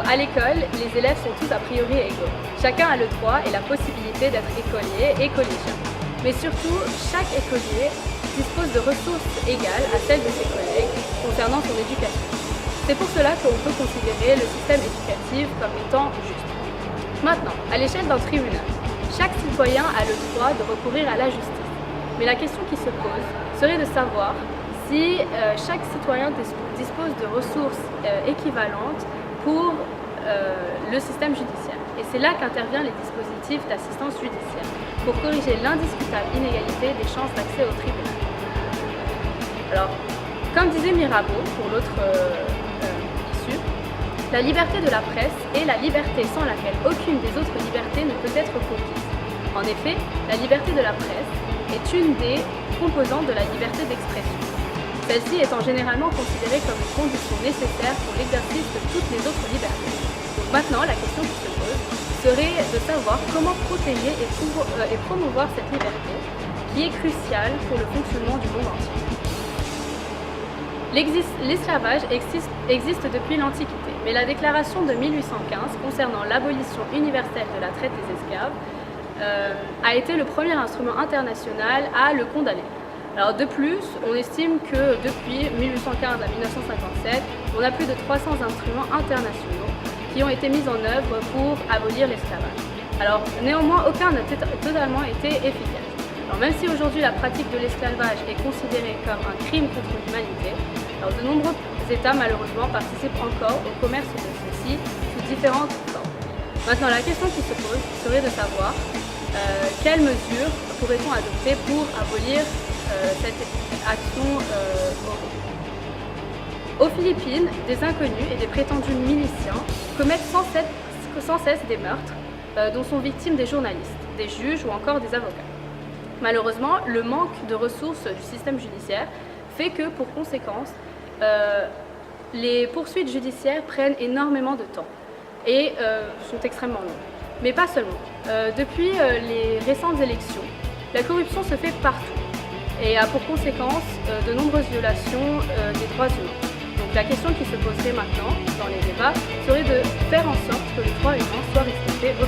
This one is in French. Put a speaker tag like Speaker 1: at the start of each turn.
Speaker 1: à l'école, les élèves sont tous a priori égaux. Chacun a le droit et la possibilité d'être écolier et collégien. Mais surtout, chaque écolier dispose de ressources égales à celles de ses collègues concernant son éducation. C'est pour cela qu'on peut considérer le système éducatif comme étant juste. Maintenant, à l'échelle d'un tribunal, chaque citoyen a le droit de recourir à la justice. Mais la question qui se pose serait de savoir si chaque citoyen dispose de ressources équivalentes pour le système judiciaire. Et c'est là qu'interviennent les dispositifs d'assistance judiciaire, pour corriger l'indiscutable inégalité des chances d'accès au tribunal. Alors, comme disait Mirabeau pour l'autre issue, la liberté de la presse est la liberté sans laquelle aucune des autres libertés ne peut être conquise. En effet, la liberté de la presse est une des composantes de la liberté d'expression. Celle-ci étant généralement considérée comme une condition nécessaire pour l'exercice de toutes les autres libertés. Donc maintenant, la question qui se pose serait de savoir comment protéger et promouvoir cette liberté qui est cruciale pour le fonctionnement du monde entier. L'esclavage existe depuis l'Antiquité, mais la déclaration de 1815 concernant l'abolition universelle de la traite des esclaves a été le premier instrument international à le condamner. Alors de plus, on estime que depuis 1815 à 1957, on a plus de 300 instruments internationaux qui ont été mis en œuvre pour abolir l'esclavage. Alors néanmoins, aucun n'a totalement été efficace. Alors même si aujourd'hui la pratique de l'esclavage est considérée comme un crime contre l'humanité, alors de nombreux États malheureusement participent encore au commerce de ceux-ci sous différentes formes. Maintenant, la question qui se pose serait de savoir quelles mesures pourrait-on adopter pour abolir cette action horrible. Aux Philippines, des inconnus et des prétendus miliciens commettent sans cesse des meurtres dont sont victimes des journalistes, des juges ou encore des avocats. Malheureusement, le manque de ressources du système judiciaire fait que, pour conséquence, les poursuites judiciaires prennent énormément de temps et sont extrêmement longues. Mais pas seulement. Depuis les récentes élections, la corruption se fait partout et a pour conséquence de nombreuses violations des droits humains. Donc la question qui se poserait maintenant dans les débats serait de faire en sorte que les droits humains soient respectés au